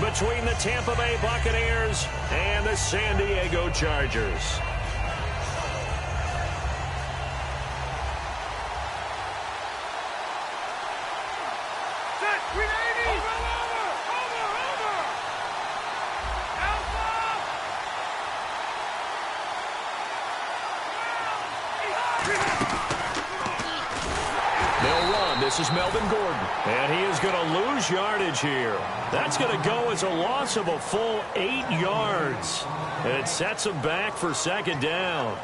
between the Tampa Bay Buccaneers and the San Diego Chargers. This is Melvin Gordon, and he is going to lose yardage here. That's going to go as a loss of a full 8 yards. And it sets him back for second down.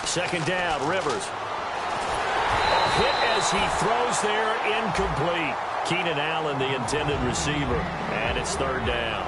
Second down, Rivers. A hit as he throws there, incomplete. Keenan Allen, the intended receiver, and it's third down.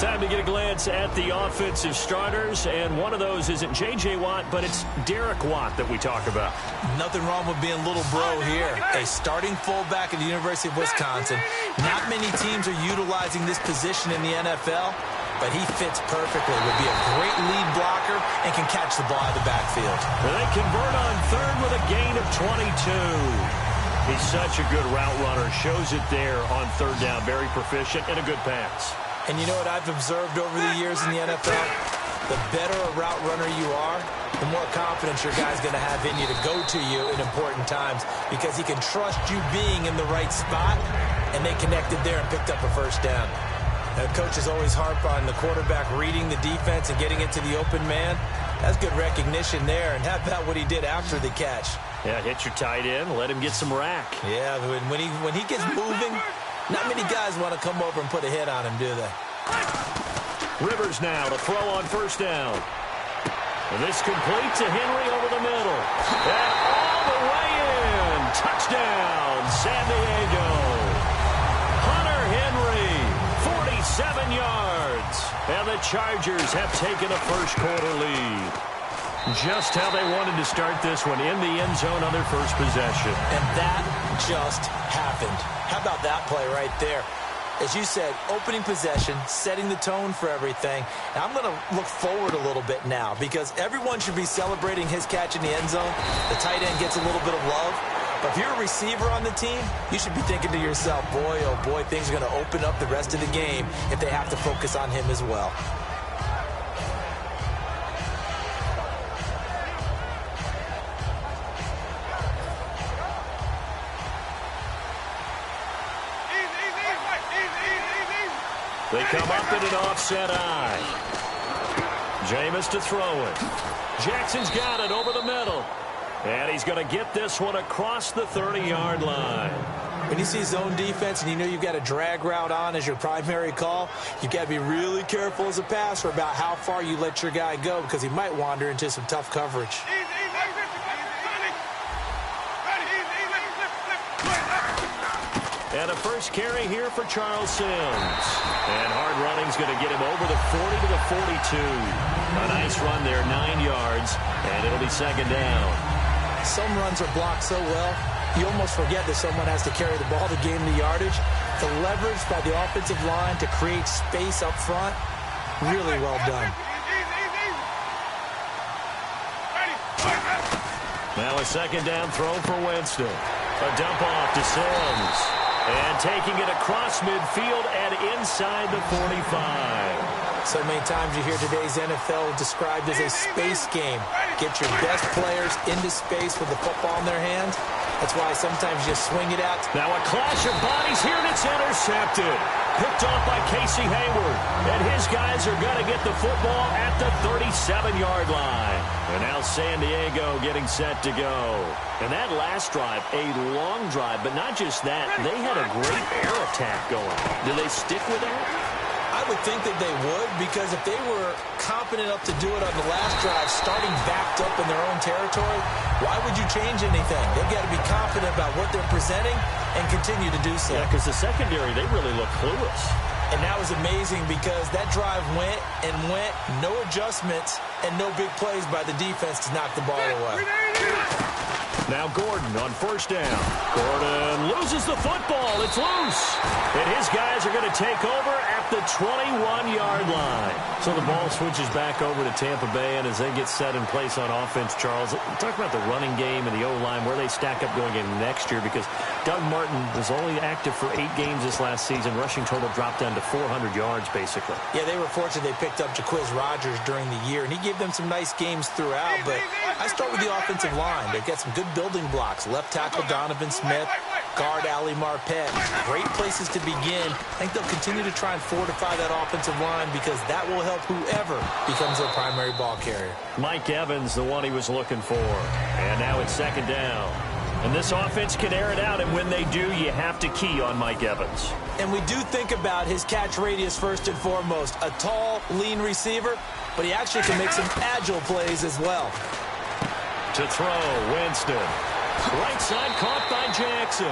Time to get a glance at the offensive starters, and one of those isn't J.J. Watt, but it's Derek Watt that we talk about. Nothing wrong with being little bro here. A starting fullback at the University of Wisconsin. Not many teams are utilizing this position in the NFL, but he fits perfectly. Would be a great lead blocker and can catch the ball out of the backfield. Well, they convert on third with a gain of 22. He's such a good route runner. Shows it there on third down. Very proficient and a good pass. And you know what I've observed over the years in the NFL? The better a route runner you are, the more confidence your guy's going to have in you to go to you in important times because he can trust you being in the right spot, and they connected there and picked up a first down. Now, coaches always harp on the quarterback reading the defense and getting into the open man. That's good recognition there, and how about what he did after the catch? Yeah, hit your tight end, let him get some rack. Yeah, when he gets moving, not many guys want to come over and put a hit on him, do they? Rivers now to throw on first down. And this complete to Henry over the middle. And all the way in. Touchdown, San Diego. Hunter Henry, 47 yards. And the Chargers have taken a first-quarter lead. Just how they wanted to start this one, in the end zone on their first possession. And that just happened. How about that play right there? As you said, opening possession, setting the tone for everything. Now, I'm going to look forward a little bit now because everyone should be celebrating his catch in the end zone. The tight end gets a little bit of love. But if you're a receiver on the team, you should be thinking to yourself, boy, oh boy, things are going to open up the rest of the game if they have to focus on him as well. They come up in an offset eye. Jameis to throw it. Jackson's got it over the middle. And he's going to get this one across the 30-yard line. When you see zone defense and you know you've got a drag route on as your primary call, you've got to be really careful as a passer about how far you let your guy go because he might wander into some tough coverage. And a first carry here for Charles Sims. And hard running's going to get him over the 40 to the 42. A nice run there, 9 yards, and it'll be second down. Some runs are blocked so well, you almost forget that someone has to carry the ball to gain the yardage. The leverage by the offensive line to create space up front, really well done. Now a second down throw for Winston. A dump off to Sims. And taking it across midfield and inside the 45. So many times you hear today's NFL described as a space game. Get your best players into space with the football in their hands. That's why sometimes you swing it out. Now a clash of bodies here, and it's intercepted. Picked off by Casey Hayward. And his guys are going to get the football at the 37-yard line. And now San Diego getting set to go. And that last drive, a long drive, but not just that. They had a great air attack going. Do they stick with that? I would think that they would, because if they were confident enough to do it on the last drive, starting backed up in their own territory, why would you change anything? They've got to be confident about what they're presenting and continue to do so. Yeah, because the secondary, they really look clueless. And that was amazing because that drive went and went, no adjustments, and no big plays by the defense to knock the ball away. Now Gordon on first down. Gordon loses the football. It's loose. And his guys are going to take over at the 21-yard line. So the ball switches back over to Tampa Bay, and as they get set in place on offense, Charles, talk about the running game and the O-line, where they stack up going in next year, because Doug Martin was only active for 8 games this last season. Rushing total dropped down to 400 yards, basically. Yeah, they were fortunate they picked up Jaquiz Rodgers during the year, and he gave them some nice games throughout, but I start with the offensive line. They've got some good building blocks. Left tackle Donovan Smith, guard Ali Marpet. Great places to begin. I think they'll continue to try and fortify that offensive line because that will help whoever becomes their primary ball carrier. Mike Evans, the one he was looking for. And now it's second down. And this offense can air it out, and when they do, you have to key on Mike Evans. And we do think about his catch radius first and foremost. A tall, lean receiver, but he actually can make some agile plays as well. To throw, Winston. Right side caught by Jackson.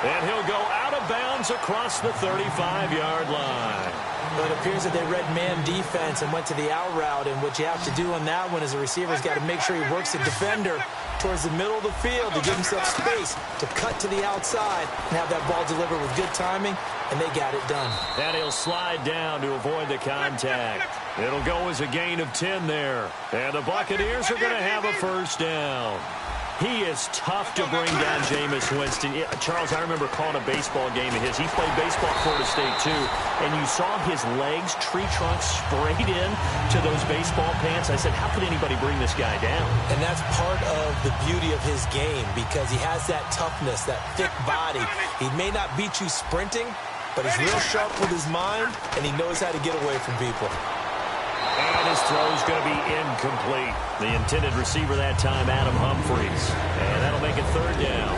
And he'll go out of bounds across the 35-yard line. But it appears that they read man defense and went to the out route, and what you have to do on that one is the receiver's got to make sure he works the defender towards the middle of the field to give himself space to cut to the outside and have that ball delivered with good timing, and they got it done. And he'll slide down to avoid the contact. It'll go as a gain of 10 there. And the Buccaneers are going to have a first down. He is tough to bring down, Jameis Winston. Yeah, Charles, I remember calling a baseball game of his. He played baseball at Florida State, too. And you saw his legs, tree trunks sprayed in to those baseball pants. I said, how could anybody bring this guy down? And that's part of the beauty of his game because he has that toughness, that thick body. He may not beat you sprinting, but he's real sharp with his mind, and he knows how to get away from people. And his throw's going to be incomplete. The intended receiver that time, Adam Humphries. And that'll make it third down.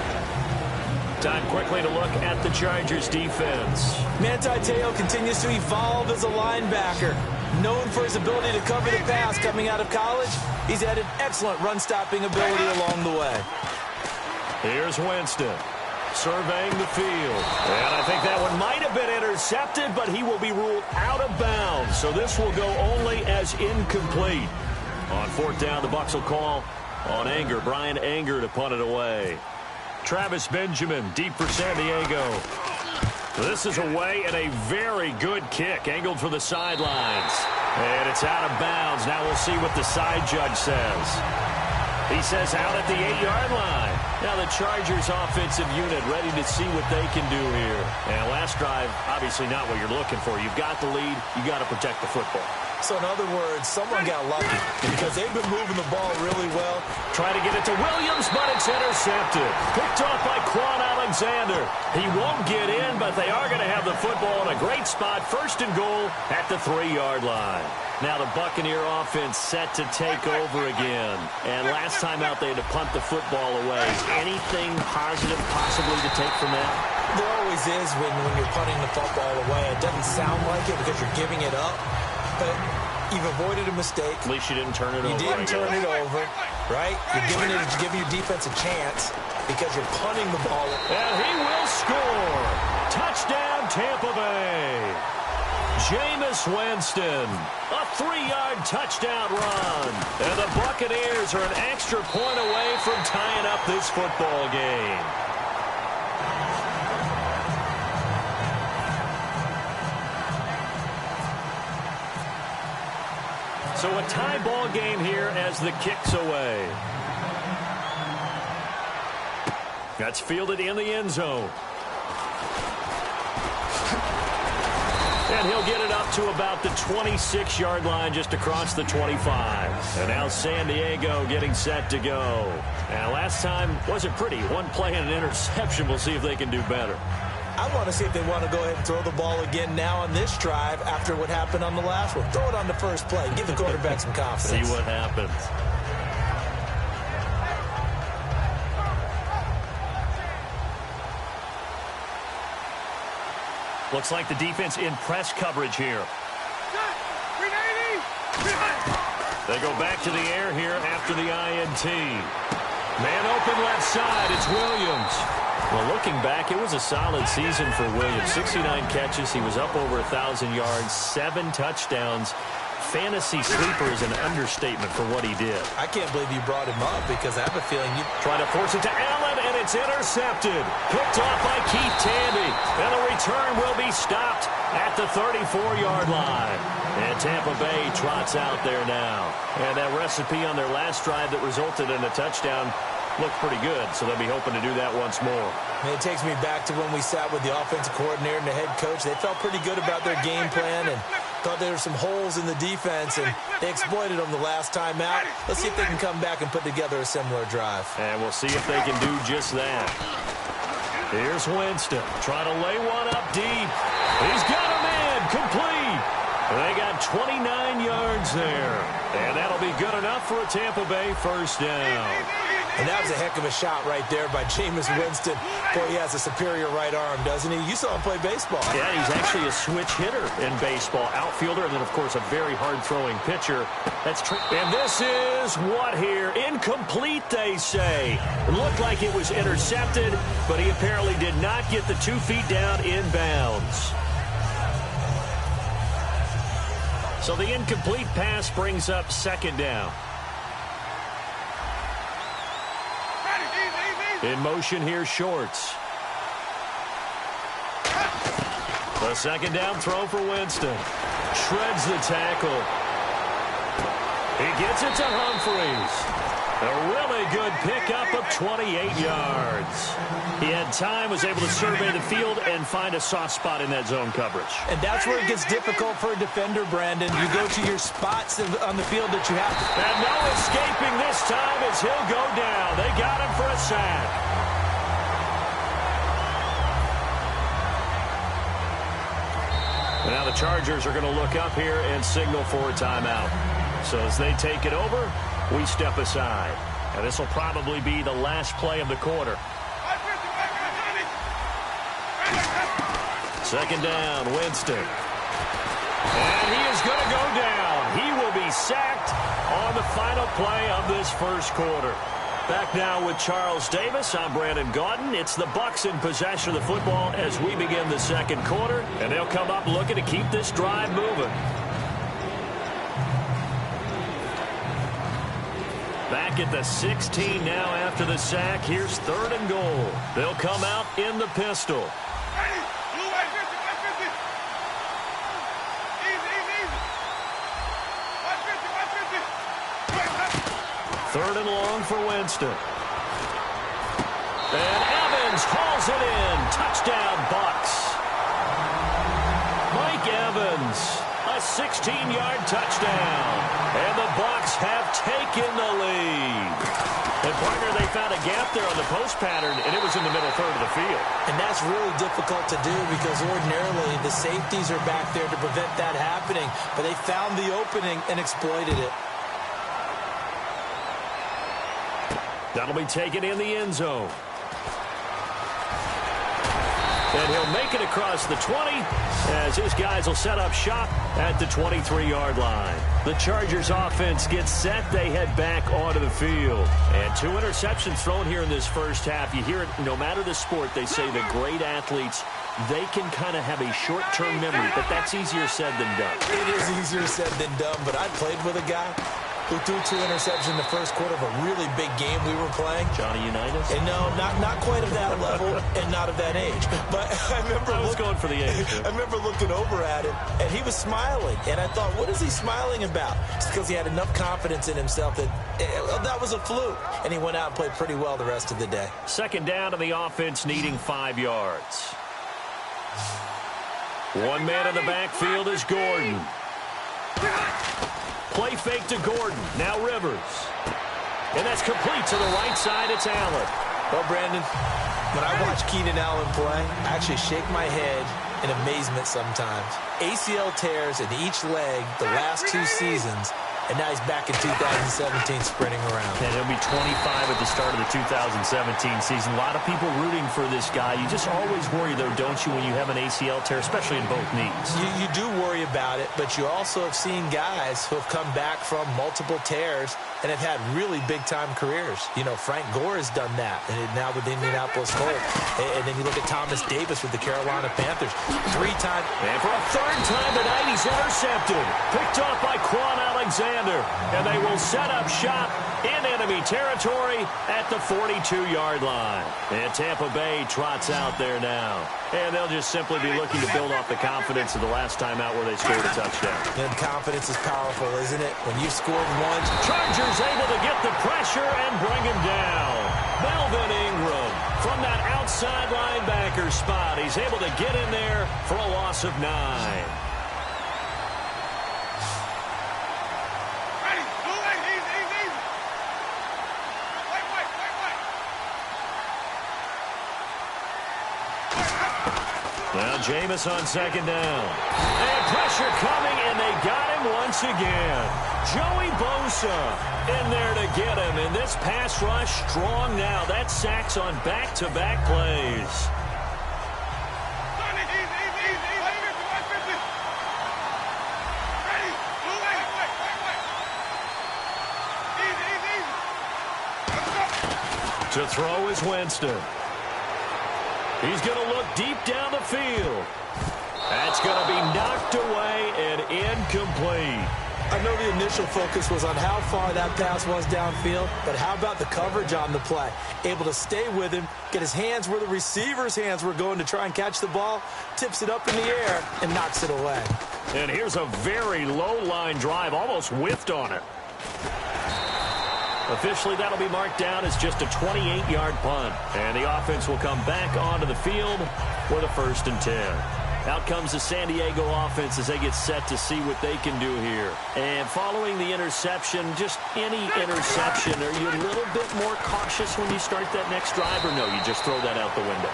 Time quickly to look at the Chargers defense. Manti Te'o continues to evolve as a linebacker. Known for his ability to cover the pass coming out of college, he's added excellent run-stopping ability along the way. Here's Winston. Surveying the field. And I think that one might have been intercepted, but he will be ruled out of bounds. So this will go only as incomplete. On fourth down, the Bucs will call on Anger. Brian Anger to punt it away. Travis Benjamin deep for San Diego. This is away and a very good kick. Angled for the sidelines. And it's out of bounds. Now we'll see what the side judge says. He says out at the 8-yard line. Now the Chargers offensive unit ready to see what they can do here. And last drive, obviously not what you're looking for. You've got the lead. You got to protect the football. So in other words, someone got lucky because they've been moving the ball really well. Try to get it to Williams, but it's intercepted. Picked off by Quan Alexander. He won't get in, but they are going to have the football in a great spot. First and goal at the 3-yard line. Now the Buccaneer offense set to take over again. And last time out, they had to punt the football away. Anything positive possibly to take from that? There always is when you're punting the football away. It doesn't sound like it because you're giving it up. But you've avoided a mistake. At least you didn't turn it over. You didn't turn it over, right? You're giving your defense a chance because you're punting the ball. And he will score. Touchdown, Tampa Bay. Jameis Winston, a 3-yard touchdown run. And the Buccaneers are an extra point away from tying up this football game. So a tie ball game here as the kick's away. That's fielded in the end zone. And he'll get it up to about the 26-yard line just across the 25. And now San Diego getting set to go. And last time wasn't pretty. One play and an interception. We'll see if they can do better. I want to see if they want to go ahead and throw the ball again now on this drive after what happened on the last one. Throw it on the first play. Give the quarterback some confidence. See what happens. Looks like the defense in press coverage here. They go back to the air here after the INT. Man open left side. It's Williams. Well, looking back, it was a solid season for Williams. 69 catches. He was up over 1,000 yards, 7 touchdowns. Fantasy sleeper is an understatement for what he did. I can't believe you brought him up because I have a feeling you... Try to force it to Allen, and it's intercepted. Picked off by Keith Tandy. And the return will be stopped at the 34-yard line. And Tampa Bay trots out there now. And that recipe on their last drive that resulted in a touchdown looked pretty good, so they'll be hoping to do that once more. And it takes me back to when we sat with the offensive coordinator and the head coach. They felt pretty good about their game plan and thought there were some holes in the defense, and they exploited them the last time out. Let's see if they can come back and put together a similar drive. And we'll see if they can do just that. Here's Winston trying to lay one up deep. He's got him in, complete. They got 29 yards there, and that'll be good enough for a Tampa Bay first down. And that was a heck of a shot right there by Jameis Winston. Boy, he has a superior right arm, doesn't he? You saw him play baseball. Yeah, he's actually a switch hitter in baseball. Outfielder, and then, of course, a very hard-throwing pitcher. And this is what here? Incomplete, they say. It looked like it was intercepted, but he apparently did not get the 2 feet down in bounds. So the incomplete pass brings up second down. In motion here, Shorts. The second down throw for Winston. Shreds the tackle. He gets it to Humphries. A really good pickup of 28 yards. He had time, was able to survey the field and find a soft spot in that zone coverage. And that's where it gets difficult for a defender, Brandon. You go to your spots on the field that you have. And no escaping this time as he'll go down. They got him for a sack. And now the Chargers are going to look up here and signal for a timeout. So as they take it over, we step aside. And this will probably be the last play of the quarter. Second down, Winston. And he is going to go down. He will be sacked on the final play of this first quarter. Back now with Charles Davis. I'm Brandon Gaudin. It's the Bucs in possession of the football as we begin the second quarter. And they'll come up looking to keep this drive moving. Back at the 16 now after the sack. Here's 3rd and goal. They'll come out in the pistol. Third and long for Winston. And Evans hauls it in. Touchdown, Bucs. Mike Evans, a 16-yard touchdown. And the Bucs have taken the lead. And, partner, they found a gap there on the post pattern, and it was in the middle third of the field. And that's really difficult to do because ordinarily the safeties are back there to prevent that happening. But they found the opening and exploited it. That'll be taken in the end zone. And he'll make it across the 20 as his guys will set up shop at the 23-yard line. The Chargers offense gets set. They head back onto the field. And 2 interceptions thrown here in this first half. You hear it, no matter the sport, they say the great athletes, they can kind of have a short-term memory, but that's easier said than done. It is easier said than done, but I played with a guy who threw 2 interceptions in the first quarter of a really big game we were playing. Johnny Unitas? And no, not quite of that level and not of that age. But I remember I was going for the age. I remember looking over at him, and he was smiling. And I thought, what is he smiling about? It's because he had enough confidence in himself that that was a fluke. And he went out and played pretty well the rest of the day. Second down to the offense needing 5 yards. One man in the backfield is Gordon. Play fake to Gordon. Now Rivers. And that's complete to the right side. It's Allen. Well, Brandon, when I watch Keenan Allen play, I actually shake my head in amazement sometimes. ACL tears in each leg the last 2 seasons, and now he's back in 2017 sprinting around. And he'll be 25 at the start of the 2017 season. A lot of people rooting for this guy. You just always worry, though, don't you, when you have an ACL tear, especially in both knees? You do worry about it, but you also have seen guys who have come back from multiple tears and have had really big-time careers. You know, Frank Gore has done that, and now with the Indianapolis Colts. And then you look at Thomas Davis with the Carolina Panthers. 3-time. And for a third time tonight, he's intercepted. Picked off by Quan Alexander. And they will set up shop in enemy territory at the 42-yard line. And Tampa Bay trots out there now. And they'll just simply be looking to build off the confidence of the last time out where they scored a touchdown. And confidence is powerful, isn't it? When you've scored once. Chargers able to get the pressure and bring him down. Melvin Ingram from that outside linebacker spot. He's able to get in there for a loss of 9. Now Jameis on second down. And pressure coming, and they got him once again. Joey Bosa in there to get him. And this pass rush strong now. That's sacks on back-to-back plays. To throw is Winston. He's going to look deep down the field. That's going to be knocked away and incomplete. I know the initial focus was on how far that pass was downfield, but how about the coverage on the play? Able to stay with him, get his hands where the receiver's hands were going to try and catch the ball, tips it up in the air, and knocks it away. And here's a very low-line drive, almost whiffed on it. Officially, that'll be marked down as just a 28-yard punt. And the offense will come back onto the field with a 1st and 10. Out comes the San Diego offense as they get set to see what they can do here. And following the interception, just any interception, are you a little bit more cautious when you start that next drive, or no, you just throw that out the window?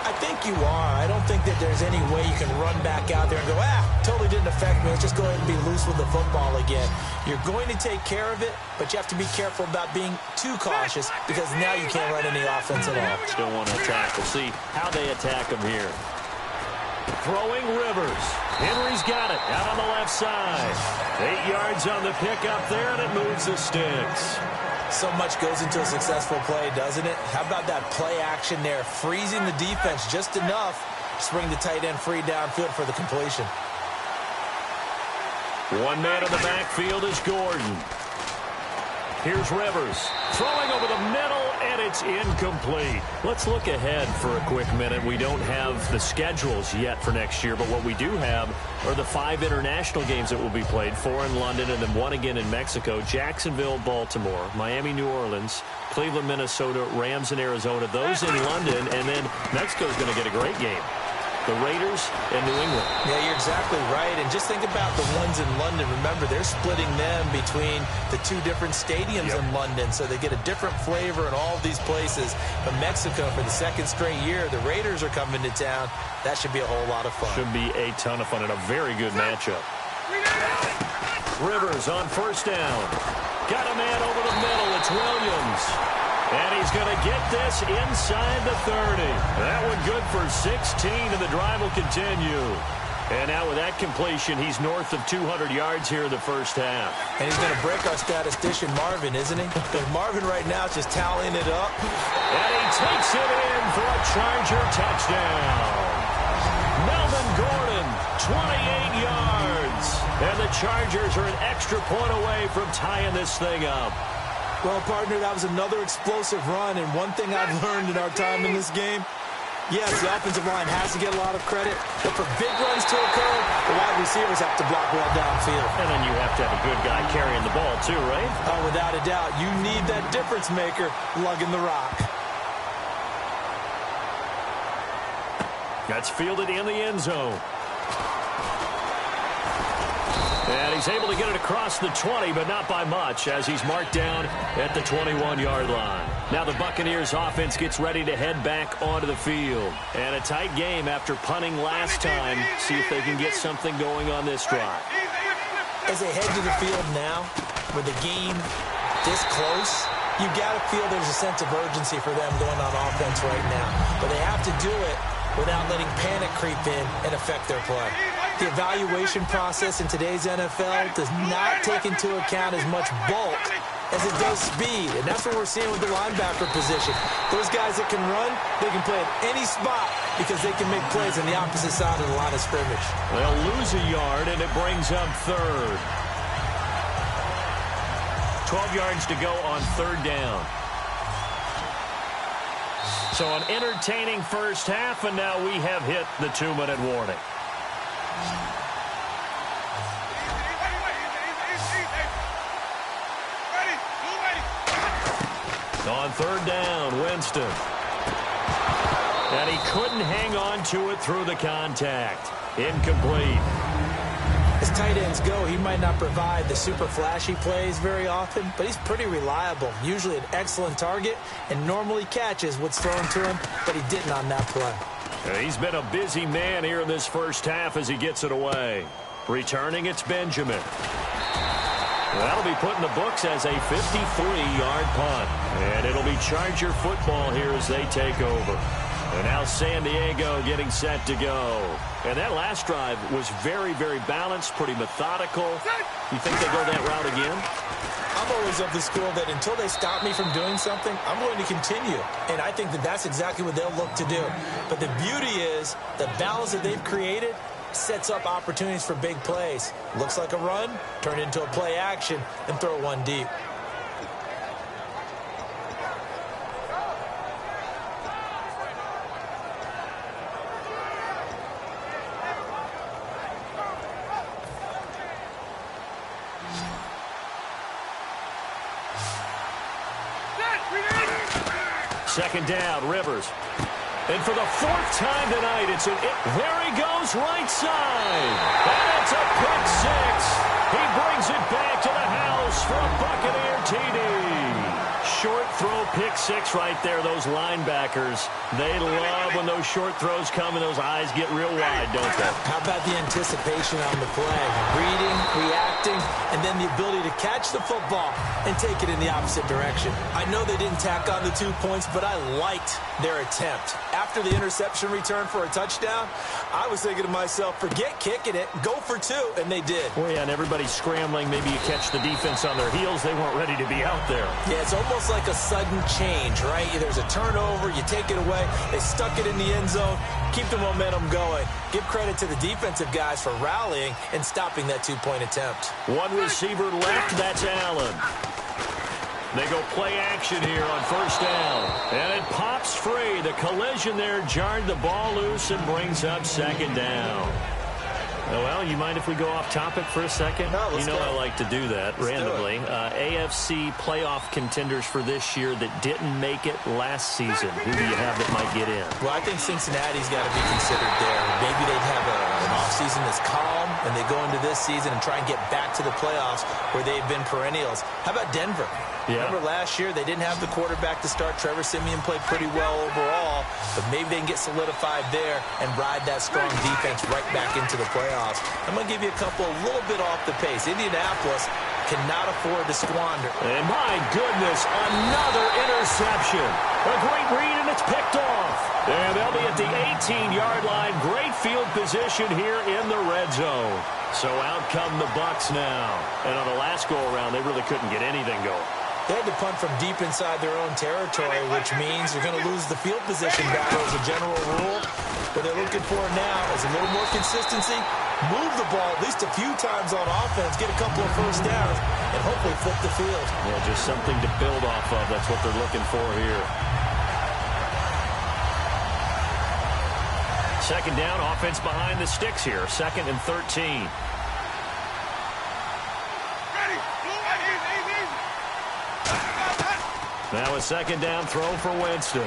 I think you are. I don't think that there's any way you can run back out there and go, totally didn't affect me. Let's just go ahead and be loose with the football again. You're going to take care of it, but you have to be careful about being too cautious because now you can't run any offense at all. Still want to attack. We'll see how they attack him here. Throwing Rivers. Henry's got it out on the left side. 8 yards on the pickup there, and it moves the sticks. So much goes into a successful play, doesn't it? How about that play action there? Freezing the defense just enough to bring the tight end free downfield for the completion. One man in the backfield is Gordon. Here's Rivers. Throwing over the middle, and it's incomplete. Let's look ahead for a quick minute. We don't have the schedules yet for next year, but what we do have are the 5 international games that will be played, 4 in London and then 1 again in Mexico, Jacksonville, Baltimore, Miami, New Orleans, Cleveland, Minnesota, Rams in Arizona, those in London, and then Mexico's going to get a great game. The Raiders and New England. Yeah, you're exactly right. And just think about the ones in London. Remember, they're splitting them between the 2 different stadiums in London, so they get a different flavor in all of these places. But Mexico, for the 2nd straight year, the Raiders are coming to town. That should be a whole lot of fun. Should be a ton of fun and a very good matchup. Rivers on 1st down. Got a man over the middle. It's Williams. And he's going to get this inside the 30. That one good for 16, and the drive will continue. And now with that completion, he's north of 200 yards here in the 1st half. And he's going to break our statistician, Marvin, isn't he? Because Marvin right now is just tallying it up. And he takes it in for a Charger touchdown. Melvin Gordon, 28 yards. And the Chargers are an extra point away from tying this thing up. Well, partner, that was another explosive run, and one thing I've learned in our time in this game, yes, the offensive line has to get a lot of credit, but for big runs to occur, the wide receivers have to block well downfield. And then you have to have a good guy carrying the ball too, right? Oh, without a doubt. You need that difference maker lugging the rock. That's fielded in the end zone. And he's able to get it across the 20, but not by much, as he's marked down at the 21-yard line. Now the Buccaneers offense gets ready to head back onto the field. And a tight game after punting last time. See if they can get something going on this drive. As they head to the field now, with the game this close, you got to feel there's a sense of urgency for them going on offense right now. But they have to do it without letting panic creep in and affect their play. The evaluation process in today's NFL does not take into account as much bulk as it does speed, and that's what we're seeing with the linebacker position. Those guys that can run, they can play at any spot because they can make plays on the opposite side of the line of scrimmage. They'll lose a yard, and it brings up third. 12 yards to go on third down. So an entertaining first half, and now we have hit the 2-minute warning. On third down, Winston. And he couldn't hang on to it through the contact. Incomplete. As tight ends go, he might not provide the super flashy plays very often, but he's pretty reliable. Usually an excellent target and normally catches what's thrown to him, but he didn't on that play. He's been a busy man here in this first half as he gets it away. Returning, it's Benjamin. That'll be put in the books as a 53-yard punt. And it'll be Charger football here as they take over. And now San Diego getting set to go. And that last drive was very, very balanced, pretty methodical. You think they go that route again? I'm always of the school that until they stop me from doing something, I'm going to continue. And I think that that's exactly what they'll look to do. But the beauty is the balance that they've created sets up opportunities for big plays. Looks like a run, turn into a play action, and throw one deep. Second down, Rivers. And for the fourth time tonight, there he goes, right side. And it's a pick six. He brings it back to the house for a Buccaneer TD. Short throw pick six right there. Those linebackers, they love when those short throws come and those eyes get real wide, don't they? How about the anticipation on the play? Reading, reacting, and then the ability to catch the football and take it in the opposite direction. I know they didn't tack on the 2 points, but I liked their attempt. After the interception return for a touchdown, I was thinking to myself, forget kicking it, go for two, and they did. Oh, yeah, and everybody's scrambling. Maybe you catch the defense on their heels. They weren't ready to be out there. Yeah, it's almost like a sudden change, right? There's a turnover, you take it away, they stuck it in the end zone, keep the momentum going. Give credit to the defensive guys for rallying and stopping that 2-point attempt. One receiver left, that's Allen. They go play action here on first down. And it pops free. The collision there jarred the ball loose and brings up second down. Well, you mind if we go off topic for a second? No, let's go. I go. like to do that randomly. AFC playoff contenders for this year that didn't make it last season. Who do you have that might get in? Well, I think Cincinnati's got to be considered there. Maybe they'd have an offseason that's calm, and they go into this season and try and get back to the playoffs where they've been perennials. How about Denver? Yeah. Remember last year, they didn't have the quarterback to start. Trevor Siemian played pretty well overall, but maybe they can get solidified there and ride that strong defense right back into the playoffs. I'm going to give you a little bit off the pace. Indianapolis cannot afford to squander. And my goodness, another interception. A great read, and it's picked off. And they'll be at the 18-yard line. Great field position here in the red zone. So out come the Bucs now. And on the last go-around, they really couldn't get anything going. They had to punt from deep inside their own territory, which means you're going to lose the field position battle as a general rule. What they're looking for now is a little more consistency, move the ball at least a few times on offense, get a couple of first downs, and hopefully flip the field. Yeah, just something to build off of. That's what they're looking for here. Second down, offense behind the sticks here. 2nd and 13. Now a second down throw for Winston.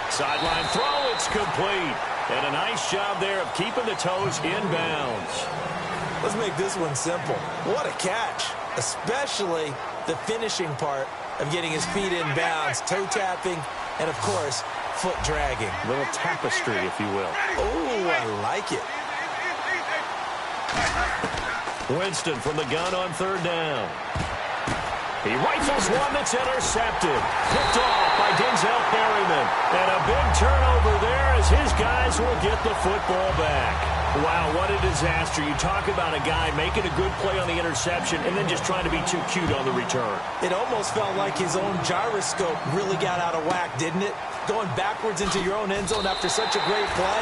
Sideline throw, it's complete. And a nice job there of keeping the toes in bounds. Let's make this one simple. What a catch, especially the finishing part of getting his feet in bounds, toe tapping, and of course, foot dragging. A little tapestry, if you will. Oh, I like it. Winston from the gun on third down. He rifles one that's intercepted. Picked off by Denzel Perryman. And a big turnover there as his guys will get the football back. Wow, what a disaster. You talk about a guy making a good play on the interception and then just trying to be too cute on the return. It almost felt like his own gyroscope really got out of whack, didn't it? Going backwards into your own end zone after such a great play.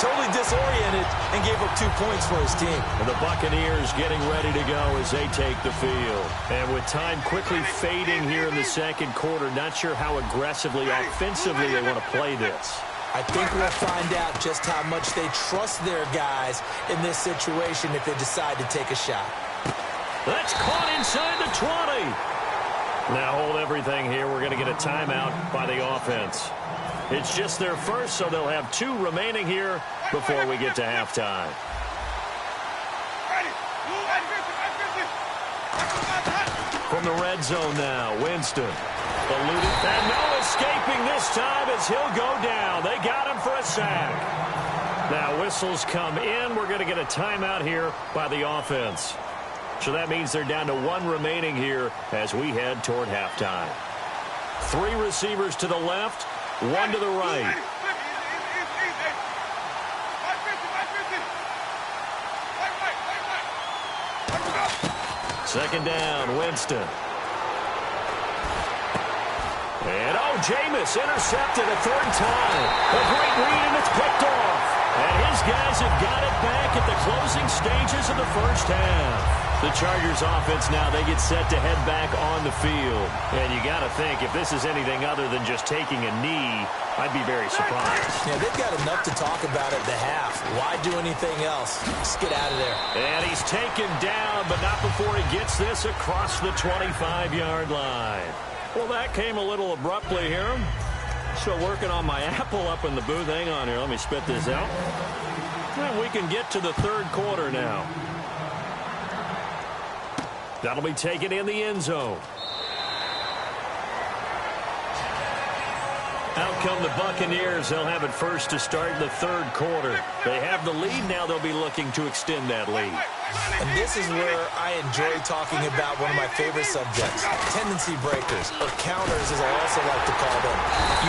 Totally disoriented and gave up 2 points for his team. And the Buccaneers getting ready to go as they take the field. And with time quickly fading here in the second quarter, not sure how aggressively, offensively they want to play this. I think we'll find out just how much they trust their guys in this situation if they decide to take a shot. That's caught inside the 20. Now hold everything here. We're going to get a timeout by the offense. It's just their first, so they'll have 2 remaining here before we get to halftime. From the red zone now, Winston. Eluded, and no escaping this time as he'll go down. They got him for a sack. Now whistles come in. We're going to get a timeout here by the offense. So that means they're down to 1 remaining here as we head toward halftime. 3 receivers to the left, 1 to the right. Second down, Winston. And, Jameis intercepted a 3rd time. A great read, and it's picked off. And his guys have got it back at the closing stages of the first half. The Chargers offense now, they get set to head back on the field. And you got to think, if this is anything other than just taking a knee, I'd be very surprised. Yeah, they've got enough to talk about at the half. Why do anything else? Just get out of there. And he's taken down, but not before he gets this across the 25-yard line. Well, that came a little abruptly here. So working on my apple up in the booth. Hang on here. Let me spit this out. And we can get to the 3rd quarter now. That'll be taken in the end zone. Out come the Buccaneers. They'll have it first to start the 3rd quarter. They have the lead. Now they'll be looking to extend that lead. And this is where I enjoy talking about one of my favorite subjects, tendency breakers, or counters as I also like to call them.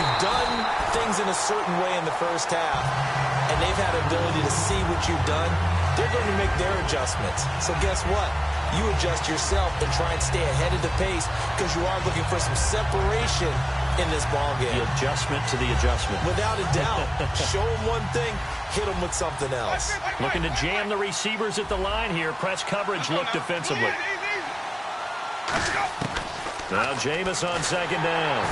You've done things in a certain way in the first half, and they've had the ability to see what you've done. They're going to make their adjustments. So guess what? You adjust yourself and try and stay ahead of the pace because you are looking for some separation in this ball game. The adjustment to the adjustment. Without a doubt. Show them one thing, hit them with something else. Looking to jam the receivers at the line here. Press coverage look defensively. Now Jameis on second down.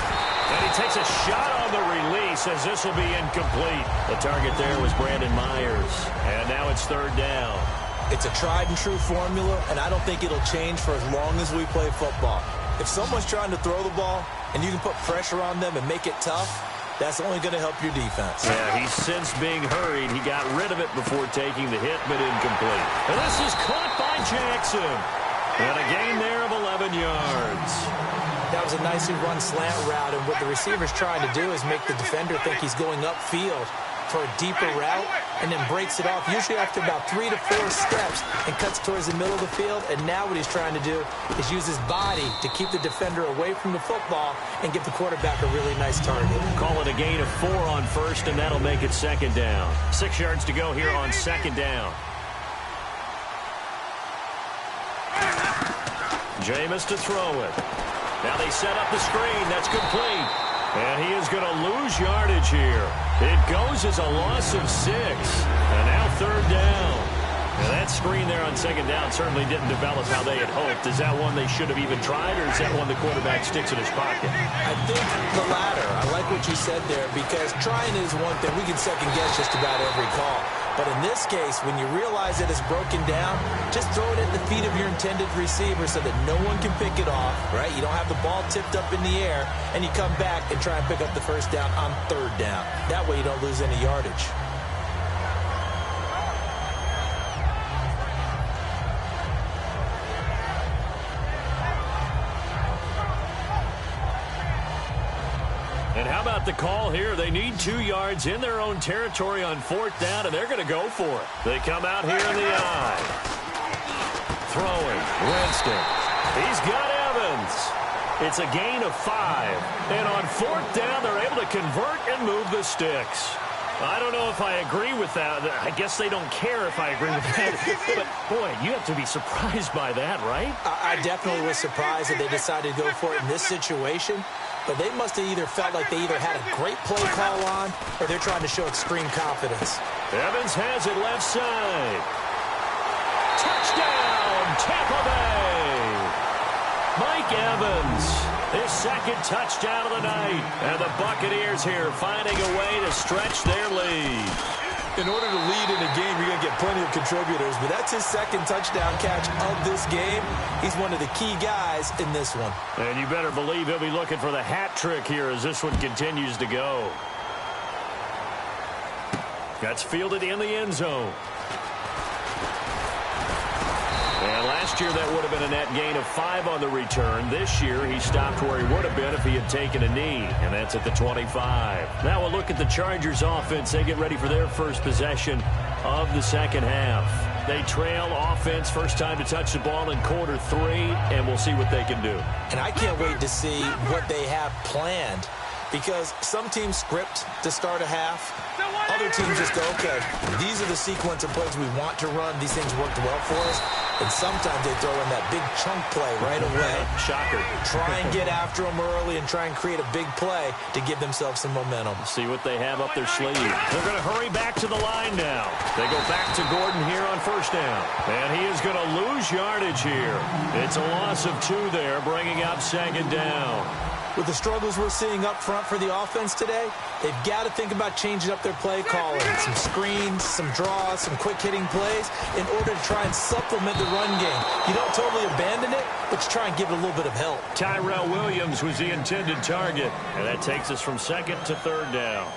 And he takes a shot on the release as this will be incomplete. The target there was Brandon Myers. And now it's 3rd down. It's a tried and true formula, and I don't think it'll change for as long as we play football. If someone's trying to throw the ball and you can put pressure on them and make it tough, that's only going to help your defense. Yeah, he's since being hurried. He got rid of it before taking the hit, but incomplete. And this is caught by Jackson. And a gain there of 11 yards. That was a nicely run slant route, and what the receiver's trying to do is make the defender think he's going upfield for a deeper route, and then breaks it off, usually after about 3 to 4 steps, and cuts towards the middle of the field. And now what he's trying to do is use his body to keep the defender away from the football and give the quarterback a really nice target. Call it a gain of 4 on first, and that'll make it 2nd down. 6 yards to go here on 2nd down. Jameis to throw it. Now they set up the screen. That's complete. And he is going to lose yardage here. It goes as a loss of 6. And now 3rd down. Now that screen there on 2nd down certainly didn't develop how they had hoped. Is that one they should have even tried, or is that one the quarterback sticks in his pocket? I think the latter. I like what you said there, because trying is one thing. We can second guess just about every call. But in this case, when you realize that it's broken down, just throw it at the feet of your intended receiver so that no one can pick it off, right? You don't have the ball tipped up in the air, and you come back and try and pick up the 1st down on 3rd down. That way you don't lose any yardage. And how about the call here? They need 2 yards in their own territory on 4th down, and they're going to go for it. They come out here in the eye. throwing. Winston. He's got Evans. It's a gain of 5. And on 4th down, they're able to convert and move the sticks. I don't know if I agree with that. I guess they don't care if I agree with that. But, boy, you have to be surprised by that, right? I definitely was surprised that they decided to go for it in this situation. But they must have either felt like they either had a great play call on or they're trying to show extreme confidence. Evans has it left side. Touchdown, Tampa Bay. Mike Evans, his 2nd touchdown of the night. And the Buccaneers here finding a way to stretch their lead. In order to lead in a game, you're going to get plenty of contributors, but that's his 2nd touchdown catch of this game. He's one of the key guys in this one. And you better believe he'll be looking for the hat trick here as this one continues to go. That's fielded in the end zone. And last year that would have been a net gain of 5 on the return. This year he stopped where he would have been if he had taken a knee, and that's at the 25. Now we'll look at the Chargers offense. They get ready for their first possession of the second half. They trail offense, first time to touch the ball in quarter 3, and we'll see what they can do. And I can't wait to see what they have planned, because some teams script to start a half. Other teams just go, okay, these are the sequence of plays we want to run. These things worked well for us. And sometimes they throw in that big chunk play right away. Shocker. Try and get after them early and try and create a big play to give themselves some momentum. See what they have up their sleeve. They're going to hurry back to the line now. They go back to Gordon here on 1st down. And he is going to lose yardage here. It's a loss of 2 there, bringing up 2nd down. With the struggles we're seeing up front for the offense today, they've got to think about changing up their play calling. Some screens, some draws, some quick-hitting plays in order to try and supplement the run game. You don't totally abandon it, but you try and give it a little bit of help. Tyrell Williams was the intended target, and that takes us from 2nd to 3rd down.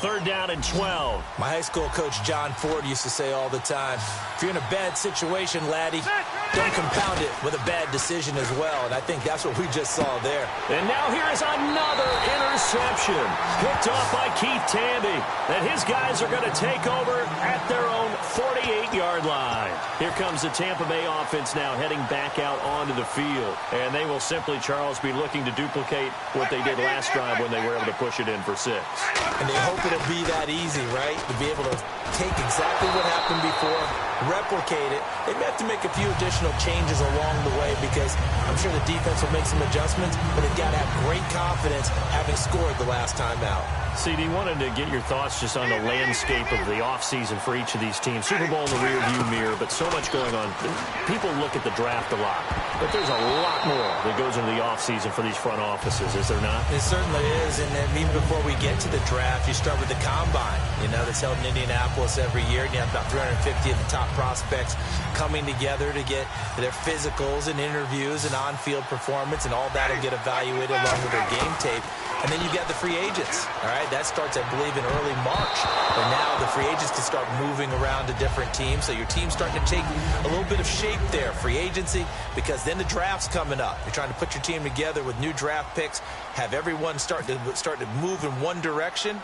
3rd down and 12. My high school coach, John Ford, used to say all the time, if you're in a bad situation, laddie, don't compound it with a bad decision as well. And I think that's what we just saw there. And now here is another interception. Picked off by Keith Tandy. And his guys are going to take over at their own 48-yard line. Here comes the Tampa Bay offense now heading back out onto the field. And they will simply, Charles, be looking to duplicate what they did last drive when they were able to push it in for 6. And they hope it'll be that easy, right? To be able to take exactly what happened before, replicate it. They may have to make a few additional changes along the way because I'm sure the defense will make some adjustments, but they've got to have great confidence having scored the last time out. CD, wanted to get your thoughts just on the landscape of the offseason for each of these teams. Super Bowl in the rearview mirror, but so much going on. People look at the draft a lot, but there's a lot more that goes into the offseason for these front offices, is there not? It certainly is, and then even before we get to the draft, you start with the combine, that's held in Indianapolis every year, and you have about 350 of the top prospects coming together to get their physicals and interviews and on-field performance, and all that will get evaluated along with their game tape. And then you've got the free agents, all right? That starts, I believe, in early March. And now the free agents can start moving around to different teams. So your team's starting to take a little bit of shape there, free agency, because then the draft's coming up. You're trying to put your team together with new draft picks, have everyone start to move in one direction.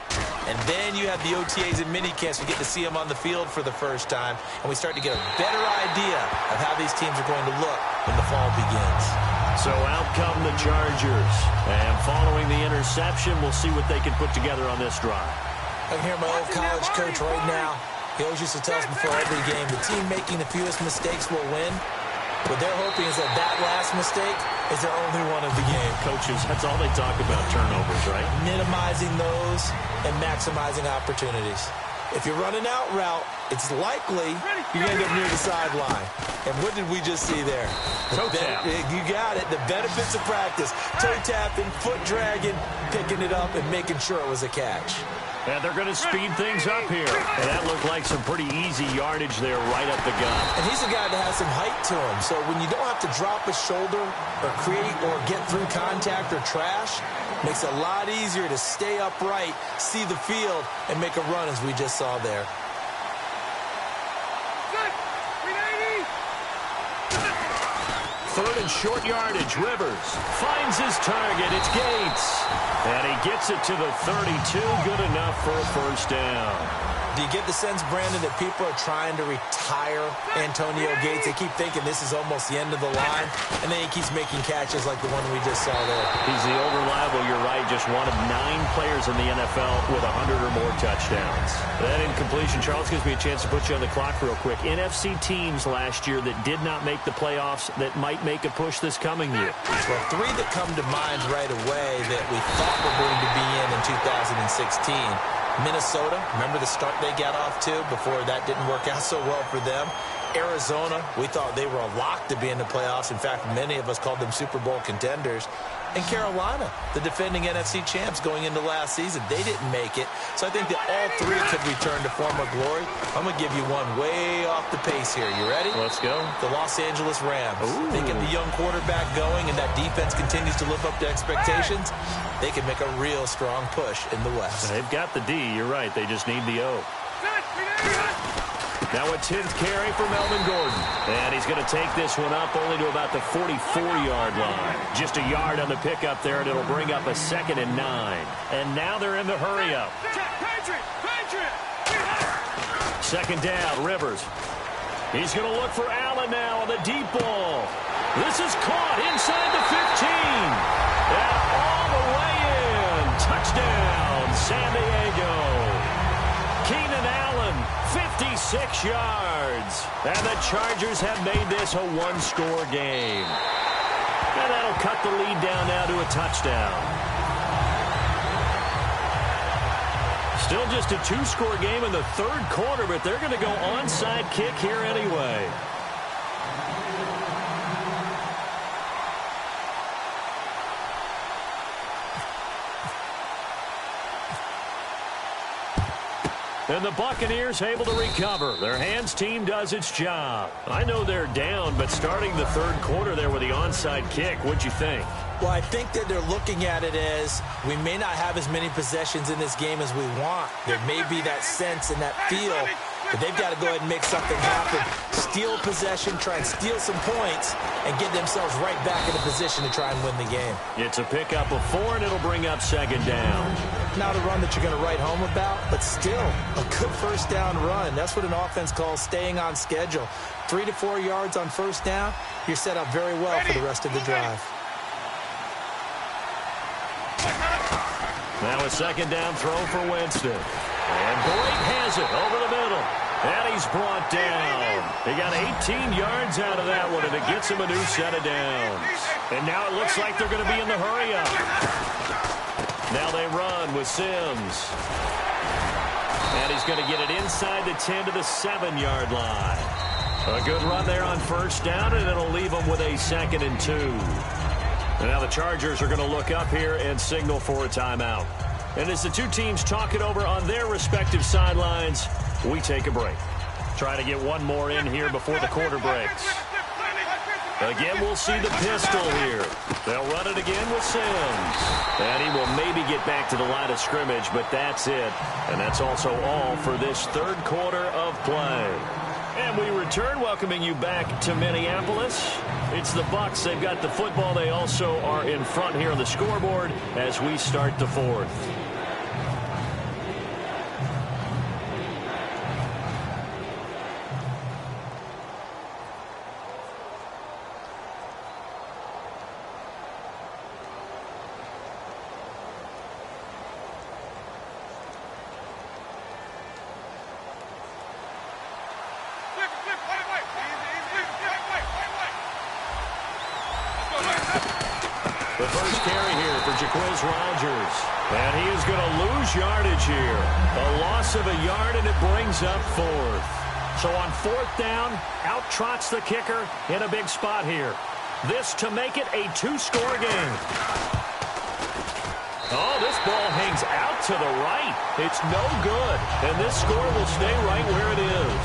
And then you have the OTAs and minicamps. We get to see them on the field for the first time. And we start to get a better idea of how these teams are going to look when the fall begins. So out come the Chargers. And following the interception, we'll see what they can put together on this drive. I can hear my old college coach right now. He always used to tell us before every game, the team making the fewest mistakes will win. What they're hoping is that last mistake is their only one of the game. Coaches, that's all they talk about, turnovers, right? Minimizing those and maximizing opportunities. If you're running out route, it's likely you end up near the sideline. And what did we just see there? Toe tap. You got it. The benefits of practice. Toe tapping, foot dragging, picking it up, and making sure it was a catch. And they're going to speed things up here. And that looked like some pretty easy yardage there right up the gut. And he's a guy that has some height to him. So when you don't have to drop a shoulder or create or get through contact or trash, makes it a lot easier to stay upright, see the field, and make a run as we just saw there. Third and short yardage. Rivers finds his target. It's Gates. And he gets it to the 32. Good enough for a first down. Do you get the sense, Brandon, that people are trying to retire Antonio Gates? They keep thinking this is almost the end of the line, and then he keeps making catches like the one we just saw there. He's the old reliable, you're right, just one of 9 players in the NFL with 100 or more touchdowns. That incompletion, Charles, gives me a chance to put you on the clock real quick. NFC teams last year that did not make the playoffs that might make a push this coming year. Well, 3 that come to mind right away that we thought were going to be in 2016. Minnesota, remember the start they got off to before that didn't work out so well for them. Arizona, we thought they were a lock to be in the playoffs. In fact, many of us called them Super Bowl contenders. And Carolina, the defending NFC champs going into last season, they didn't make it. So I think that all 3 could return to former glory. I'm going to give you one way off the pace here. You ready? Let's go. The Los Angeles Rams. Ooh. They get the young quarterback going, and that defense continues to live up to expectations. They can make a real strong push in the West. They've got the D. You're right. They just need the O. Now a 10th carry for Melvin Gordon. And he's going to take this one up only to about the 44-yard line. Just a yard on the pickup there, and it'll bring up a 2nd and 9. And now they're in the hurry-up. 2nd down, Rivers. He's going to look for Allen now on the deep ball. This is caught inside the 15. And all the way in. Touchdown, San Diego. Keenan Allen, 56 yards. And the Chargers have made this a 1-score game. And that'll cut the lead down now to a touchdown. Still just a 2-score game in the 3rd quarter, but they're going to go onside kick here anyway. And the Buccaneers able to recover. Their hands team does its job. I know they're down, but starting the 3rd quarter there with the onside kick, what'd you think? Well, I think that they're looking at it as we may not have as many possessions in this game as we want. There may be that sense and that feel, but they've got to go ahead and make something happen. Steal possession, try and steal some points, and get themselves right back in a position to try and win the game. It's a pickup of 4, and it'll bring up 2nd down. Not a run that you're going to write home about, but still a good first down run. That's what an offense calls staying on schedule. 3 to 4 yards on first down, you're set up very well for the rest of the drive. Now a 2nd down throw for Winston. And Blake has it over the middle. And he's brought down. He got 18 yards out of that one, and it gets him a new set of downs. And now it looks like they're going to be in the hurry-up. Now they run with Sims. And he's going to get it inside the 10 to the 7-yard line. A good run there on first down, and it'll leave them with a 2nd and 2. And now the Chargers are going to look up here and signal for a timeout. And as the 2 teams talk it over on their respective sidelines, we take a break. Try to get one more in here before the quarter breaks. Again, we'll see the pistol here. They'll run it again with Sims. And he will maybe get back to the line of scrimmage, but that's it. And that's also all for this 3rd quarter of play. And we return, welcoming you back to Minneapolis. It's the Bucs. They've got the football. They also are in front here on the scoreboard as we start the 4th. The first carry here for Jaquiz Rodgers. And he is going to lose yardage here. A loss of a yard, and it brings up 4th. So on 4th down, out trots the kicker in a big spot here. This to make it a 2-score game. Oh, this ball hangs out to the right. It's no good. And this score will stay right where it is.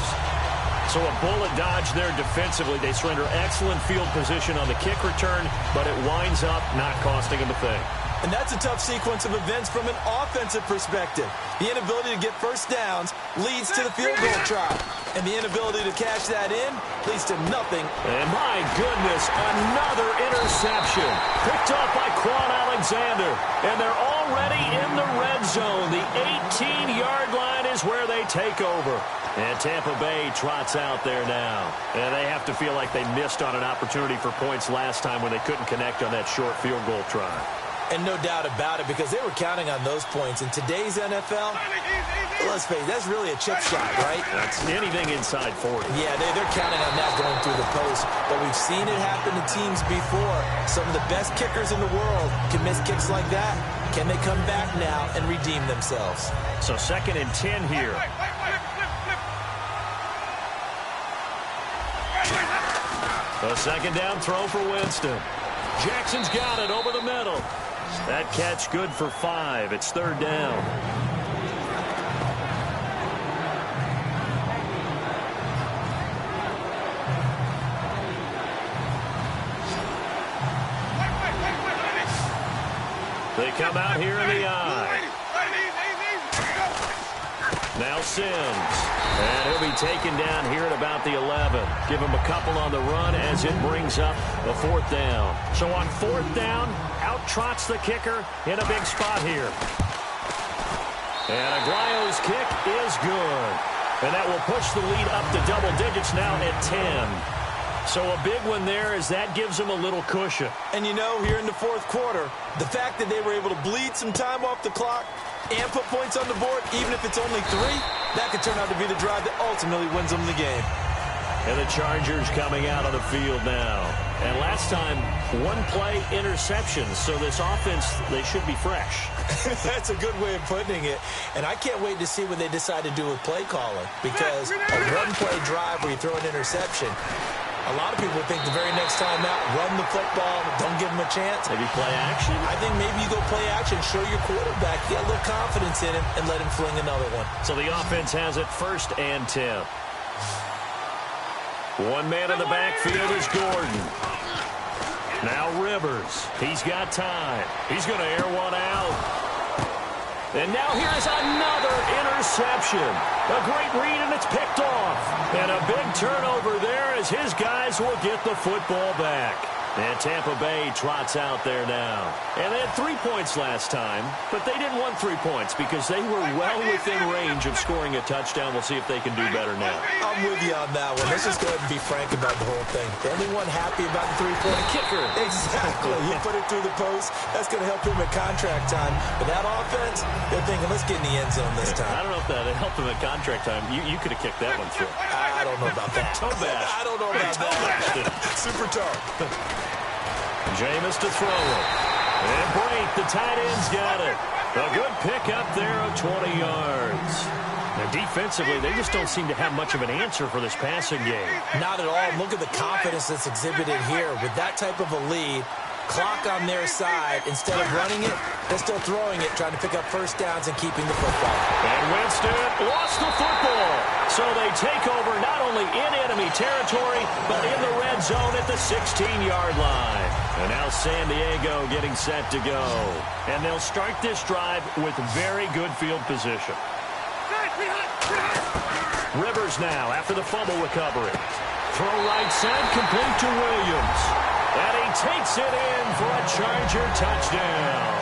So a bullet dodge there defensively. They surrender excellent field position on the kick return, but it winds up not costing them a thing. And that's a tough sequence of events from an offensive perspective. The inability to get first downs leads to the field goal try. And the inability to cash that in leads to nothing. And my goodness, another interception. Picked off by Quan Alexander. And they're already in the red zone. The 18-yard line is where they take over. And Tampa Bay trots out there now. And they have to feel like they missed on an opportunity for points last time when they couldn't connect on that short field goal try. And no doubt about it, because they were counting on those points. In today's NFL, let's face it, that's really a chip shot, right? That's anything inside 40. Yeah, they're counting on that going through the post. But we've seen it happen to teams before. Some of the best kickers in the world can miss kicks like that. Can they come back now and redeem themselves? So 2nd and 10 here. A second down throw for Winston. Jackson's got it over the middle. That catch good for 5. It's 3rd down. They come out here in the eye. Now Sims. And he'll be taken down here at about the 11. Give him a couple on the run as it brings up a 4th down. So on 4th down, out trots the kicker in a big spot here. And Aguayo's kick is good. And that will push the lead up to double digits now at 10. So a big one there as that gives them a little cushion. And you know, here in the 4th quarter, the fact that they were able to bleed some time off the clock and put points on the board, even if it's only 3, that could turn out to be the drive that ultimately wins them the game. And the Chargers coming out on the field now. And last time, 1-play interceptions. So this offense, they should be fresh. That's a good way of putting it. And I can't wait to see what they decide to do with play calling. Because a 1-play drive where you throw an interception, a lot of people think the very next time out, run the football, don't give them a chance. Maybe play action? I think maybe you go play action, show your quarterback, get a little confidence in him, and let him fling another one. So the offense has it 1st and 10. One man in the backfield is Gordon. Now Rivers. He's got time. He's going to air one out. And now here's another interception. A great read, and it's picked off. And a big turnover there as his guys will get the football back. And Tampa Bay trots out there now. And they had 3 points last time, but they didn't want 3 points because they were well within range of scoring a touchdown. We'll see if they can do better now. I'm with you on that one. Let's just go ahead and be frank about the whole thing. The only one happy about the 3-point kicker. Exactly. You put it through the post. That's going to help him at contract time. But that offense, they're thinking, let's get in the end zone this time. I don't know if that helped him at contract time. You could have kicked that one through. I don't know about that. Toe bash. I don't know about that. Super toe. Jameis to throw it. And Brate, the tight end's got it. A good pickup there of 20 yards. Now, defensively, they just don't seem to have much of an answer for this passing game. Not at all. And look at the confidence that's exhibited here. With that type of a lead, clock on their side, instead of running it, they're still throwing it, trying to pick up first downs and keeping the football. And Winston lost the football. So they take over not only in enemy territory, but in the red zone at the 16-yard line. And now San Diego getting set to go. And they'll start this drive with very good field position. Rivers now after the fumble recovery. Throw right side, complete to Williams. And he takes it in for a Charger touchdown.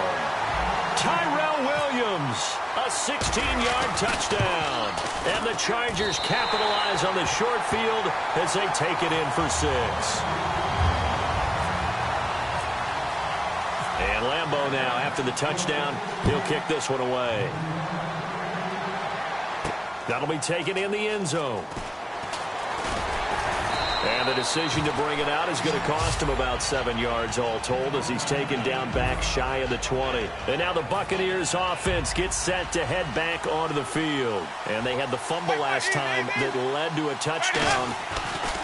Tyrell Williams, a 16-yard touchdown. And the Chargers capitalize on the short field as they take it in for 6. And Lambeau now, after the touchdown, he'll kick this one away. That'll be taken in the end zone. And the decision to bring it out is going to cost him about 7 yards all told as he's taken down back shy of the 20. And now the Buccaneers offense gets set to head back onto the field. And they had the fumble last time that led to a touchdown.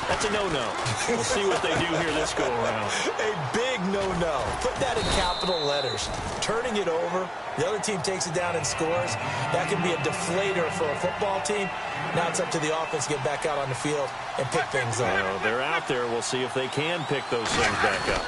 That's a no-no. We'll see what they do here this go-around. A big no-no. Put that in capital letters. Turning it over, the other team takes it down and scores. That can be a deflator for a football team. Now it's up to the offense to get back out on the field and pick things up. Well, they're out there. We'll see if they can pick those things back up.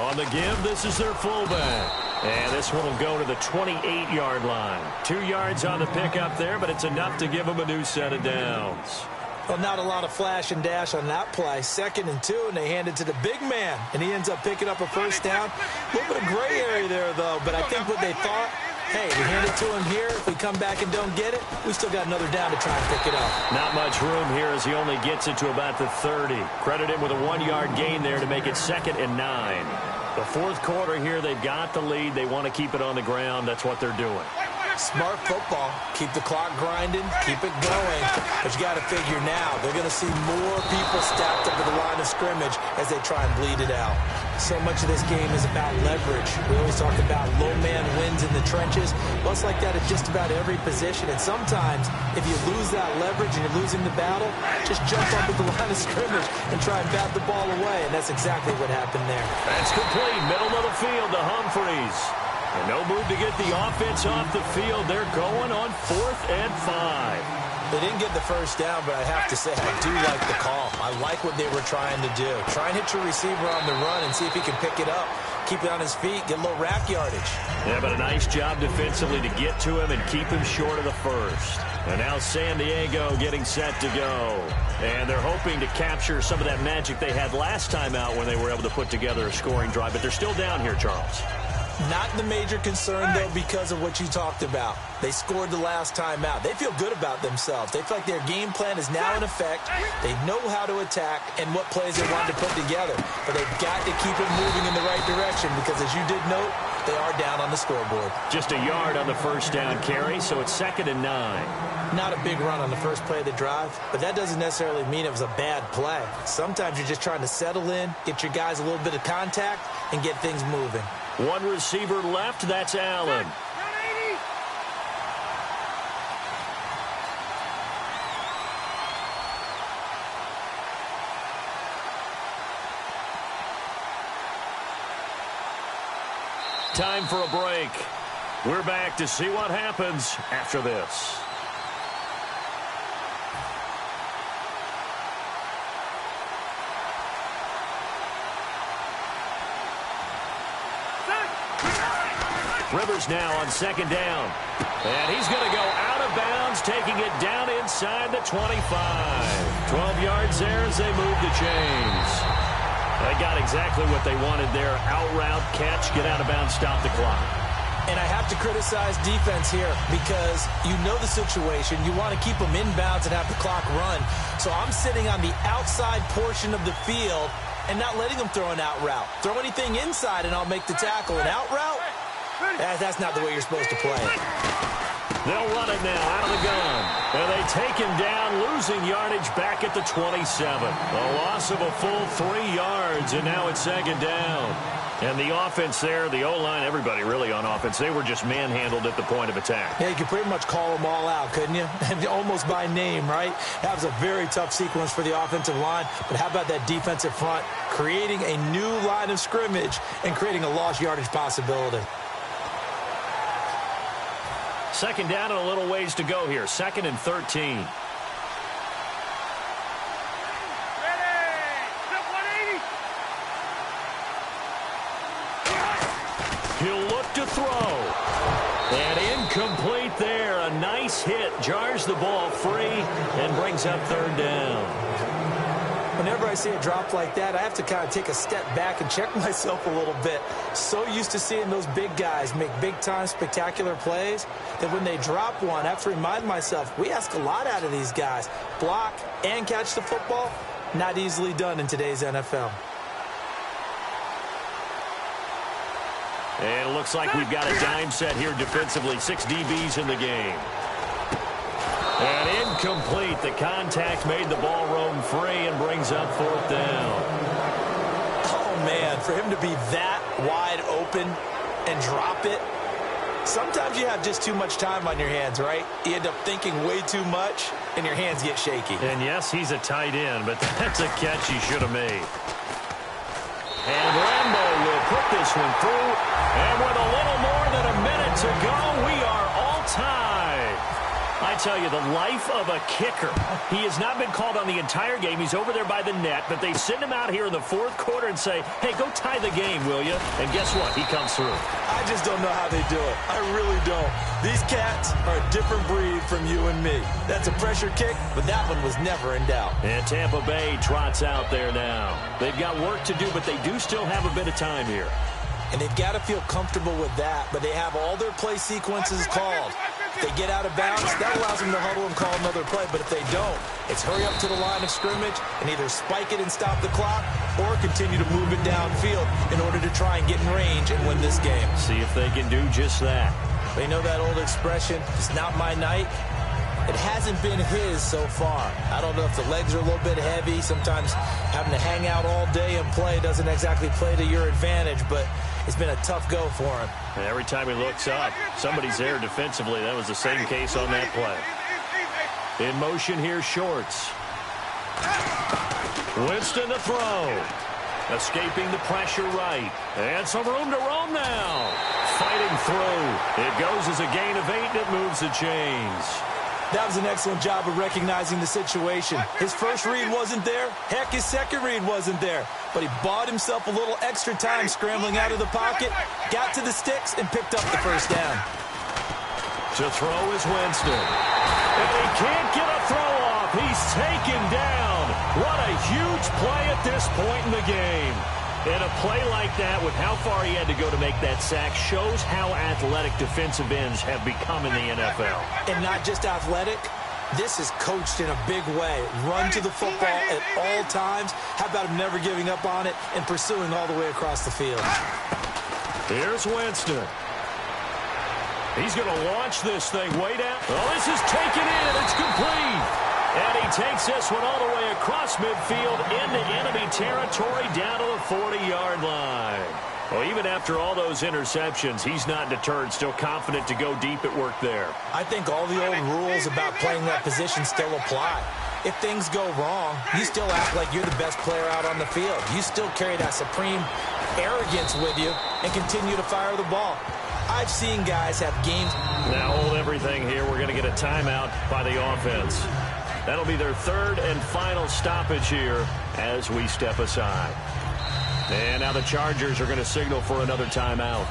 On the give, this is their fullback. And this one will go to the 28-yard line. 2 yards on the pickup there, but it's enough to give them a new set of downs. Well, not a lot of flash and dash on that play. 2nd and 2, and they hand it to the big man, and he ends up picking up a first down. A little bit of gray area there, though, but I think what they thought, hey, we hand it to him here. If we come back and don't get it, we still got another down to try and pick it up. Not much room here as he only gets it to about the 30. Credit him with a 1-yard gain there to make it 2nd and 9. The 4th quarter here, they've got the lead. They want to keep it on the ground. That's what they're doing. Smart football. Keep the clock grinding. Keep it going. But you got to figure now, they're going to see more people stacked up at the line of scrimmage as they try and bleed it out. So much of this game is about leverage. We always talk about low man wins in the trenches. Well, it's like that at just about every position. And sometimes, if you lose that leverage and you're losing the battle, just jump up at the line of scrimmage and try and bat the ball away. And that's exactly what happened there. That's complete. Middle of the field to Humphreys. And no move to get the offense off the field. They're going on 4th and 5. They didn't get the first down, but I have to say, I do like the call. I like what they were trying to do. Try and hit your receiver on the run and see if he can pick it up. Keep it on his feet, get a little rack yardage. Yeah, but a nice job defensively to get to him and keep him short of the first. And now San Diego getting set to go. And they're hoping to capture some of that magic they had last time out when they were able to put together a scoring drive. But they're still down here, Charles. Not the major concern, though, because of what you talked about. They scored the last time out. They feel good about themselves. They feel like their game plan is now in effect. They know how to attack and what plays they want to put together. But they've got to keep it moving in the right direction because, as you did note, they are down on the scoreboard. Just a yard on the first down carry, so it's 2nd and 9. Not a big run on the first play of the drive, but that doesn't necessarily mean it was a bad play. Sometimes you're just trying to settle in, get your guys a little bit of contact, and get things moving. One receiver left, that's Allen. Time for a break. We're back to see what happens after this. Rivers now on 2nd down. And he's going to go out of bounds, taking it down inside the 25. 12 yards there as they move the chains. They got exactly what they wanted there. Out route, catch, get out of bounds, stop the clock. And I have to criticize defense here because you know the situation. You want to keep them inbounds and have the clock run. So I'm sitting on the outside portion of the field and not letting them throw an out route. Throw anything inside and I'll make the tackle. An out route? That's not the way you're supposed to play it. They'll run it now out of the gun. And they take him down, losing yardage back at the 27. A loss of a full 3 yards, and now it's 2nd down. And the offense there, the O-line, everybody really on offense, they were just manhandled at the point of attack. Yeah, you could pretty much call them all out, couldn't you? Almost by name, right? That was a very tough sequence for the offensive line. But how about that defensive front creating a new line of scrimmage and creating a lost yardage possibility? 2nd down and a little ways to go here. 2nd and 13. He'll look to throw. And incomplete there. A nice hit. Jars the ball free and brings up 3rd down. Whenever I see a drop like that, I have to kind of take a step back and check myself a little bit. So used to seeing those big guys make big-time spectacular plays that when they drop one, I have to remind myself, we ask a lot out of these guys. Block and catch the football, not easily done in today's NFL. And it looks like we've got a dime set here defensively. 6 DBs in the game. And incomplete. The contact made the ball roam free and brings up 4th down. Oh, man, for him to be that wide open and drop it, sometimes you have just too much time on your hands, right? You end up thinking way too much, and your hands get shaky. And, yes, he's a tight end, but that's a catch he should have made. And Rambo will put this one through. And with a little more than a minute to go, we are all tied. I tell you, the life of a kicker. He has not been called on the entire game. He's over there by the net, but they send him out here in the fourth quarter and say, hey, go tie the game, will you? And guess what? He comes through. I just don't know how they do it. I really don't. These cats are a different breed from you and me. That's a pressure kick, but that one was never in doubt. And Tampa Bay trots out there now. They've got work to do, but they do still have a bit of time here. And they've got to feel comfortable with that, but they have all their play sequences called. If they get out of bounds, that allows them to huddle and call another play. But if they don't, it's hurry up to the line of scrimmage and either spike it and stop the clock or continue to move it downfield in order to try and get in range and win this game. See if they can do just that. They know that old expression, it's not my night. It hasn't been his so far. I don't know if the legs are a little bit heavy. Sometimes having to hang out all day and play doesn't exactly play to your advantage, but it's been a tough go for him. And every time he looks up, somebody's there defensively. That was the same case on that play. In motion here, Shorts. Winston to throw. Escaping the pressure right. And some room to roam now. Fighting through. It goes as a gain of 8, and it moves the chains. That was an excellent job of recognizing the situation. His first read wasn't there. Heck, his second read wasn't there. But he bought himself a little extra time scrambling out of the pocket, got to the sticks, and picked up the first down. To throw is Winston. And he can't get a throw off. He's taken down. What a huge play at this point in the game. And a play like that, with how far he had to go to make that sack, shows how athletic defensive ends have become in the NFL. And not just athletic, this is coached in a big way. Run to the football at all times. How about him never giving up on it and pursuing all the way across the field? Here's Winston. He's going to launch this thing way down. Oh, this is taken in. It's complete. And he takes this one all the way across midfield into enemy territory down to the 40-yard line. Well, even after all those interceptions, he's not deterred, still confident to go deep at work there. I think all the old rules about playing that position still apply. If things go wrong, you still act like you're the best player out on the field. You still carry that supreme arrogance with you and continue to fire the ball. I've seen guys have games. Now hold everything here. We're going to get a timeout by the offense. That'll be their third and final stoppage here as we step aside. And now the Chargers are going to signal for another timeout.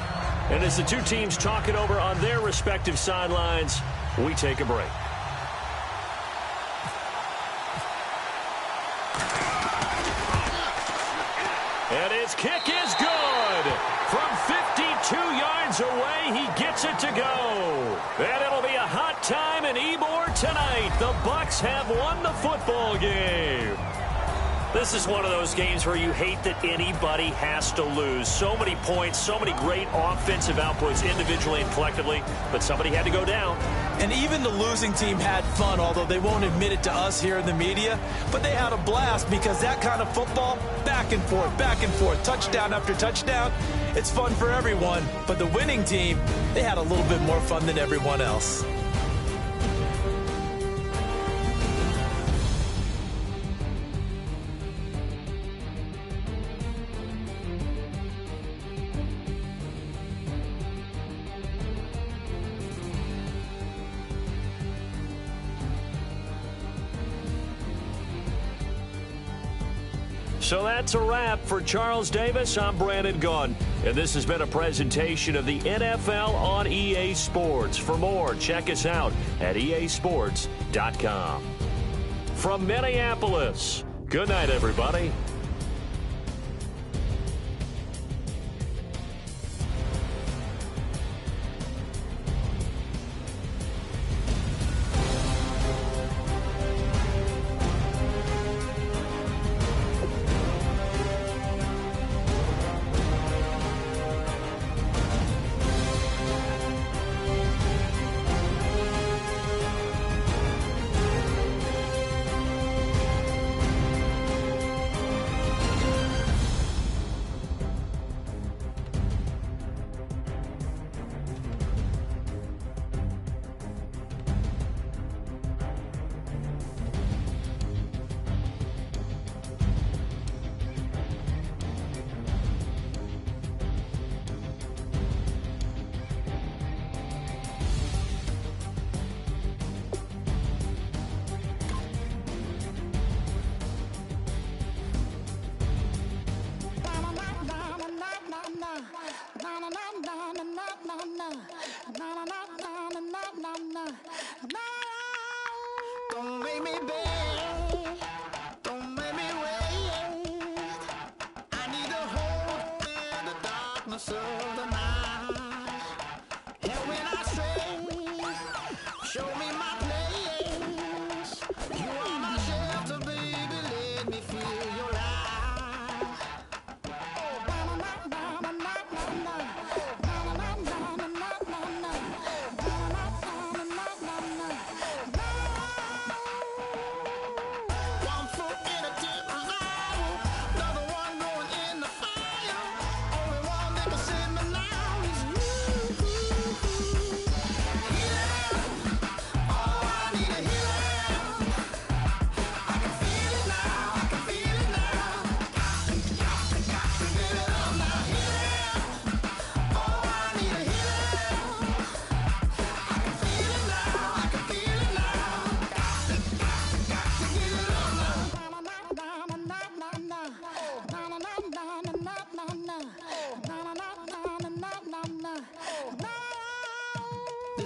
And as the two teams talk it over on their respective sidelines, we take a break. And his kick is good. From 52 yards away, he gets it to go. And it'll be a hot time in Ybor tonight. The Bucs have won the football game. This is one of those games where you hate that anybody has to lose. So many points, so many great offensive outputs individually and collectively, but somebody had to go down. And even the losing team had fun, although they won't admit it to us here in the media. But they had a blast because that kind of football, back and forth, touchdown after touchdown, it's fun for everyone. But the winning team, they had a little bit more fun than everyone else. So that's a wrap for Charles Davis. I'm Brandon Gaudin, and this has been a presentation of the NFL on EA Sports. For more, check us out at easports.com. From Minneapolis, good night, everybody.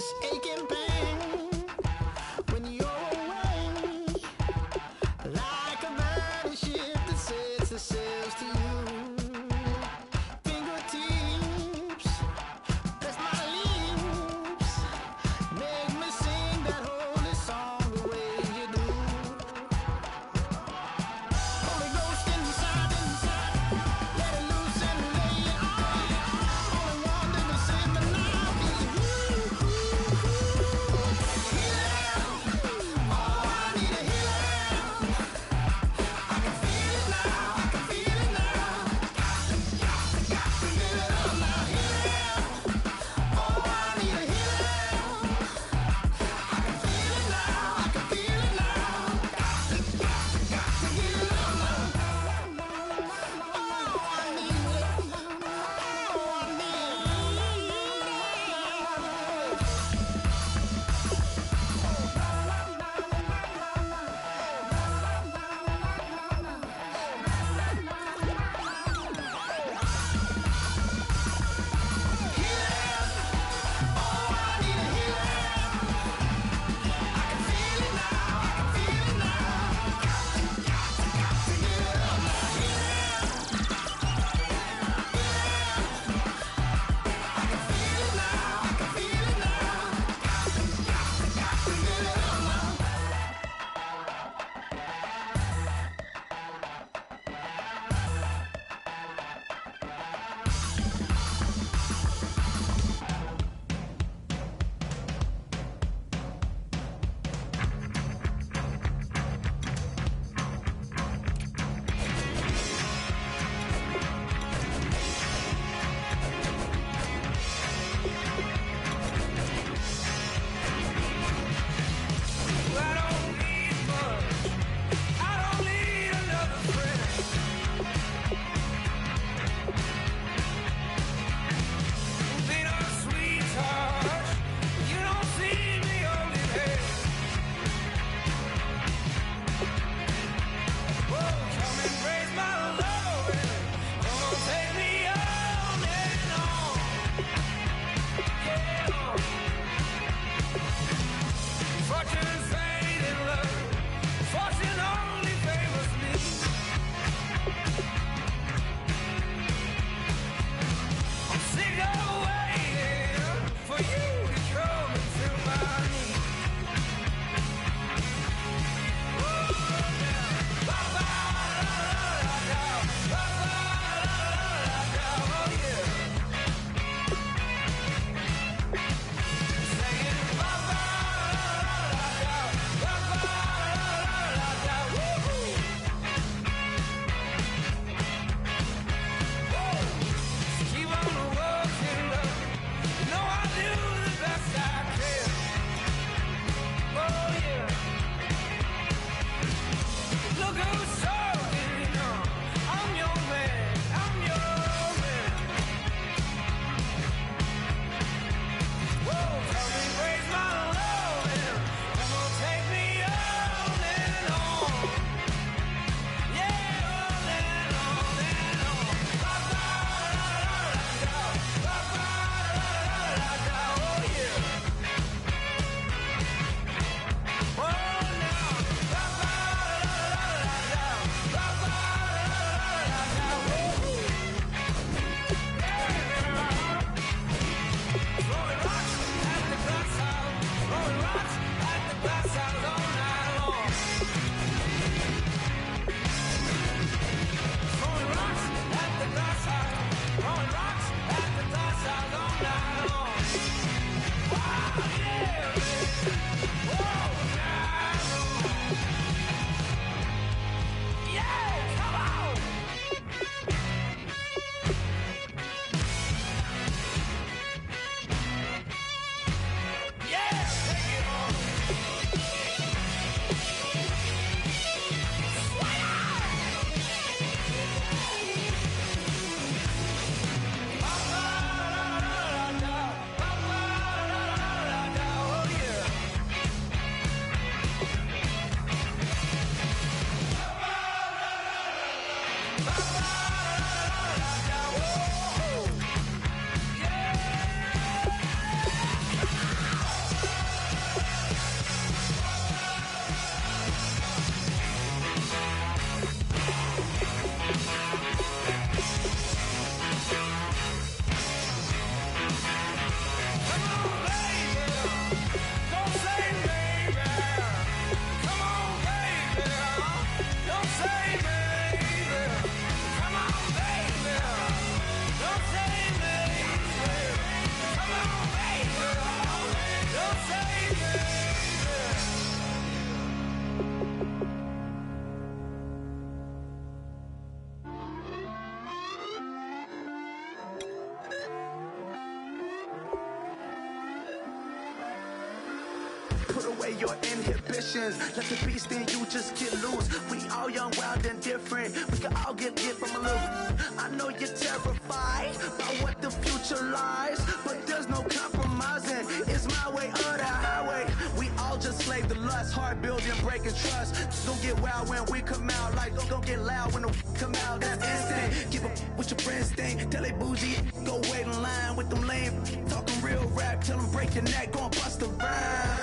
this aching pain when you're away, like a burning ship that sets the sails to you. Fingertips, press my lips, make me sing that holy song the way you do. Holy Ghost inside, let it loose and lay it on. Only one that can save me now is you. Put away your inhibitions. Let the beast in you just get loose. We all young, wild, and different. We can all get from a little. I know you're terrified by what the future lies, but there's no compromising. It's my way or the highway. We all just slave to lust, heart building, breaking trust. Don't get wild when we come out, like don't get loud when the come out. That's instant. Give up what your friends think. Tell they bougie, go wait in line with them lame. Talking real rap, tell them break your neck, go and bust a rhyme.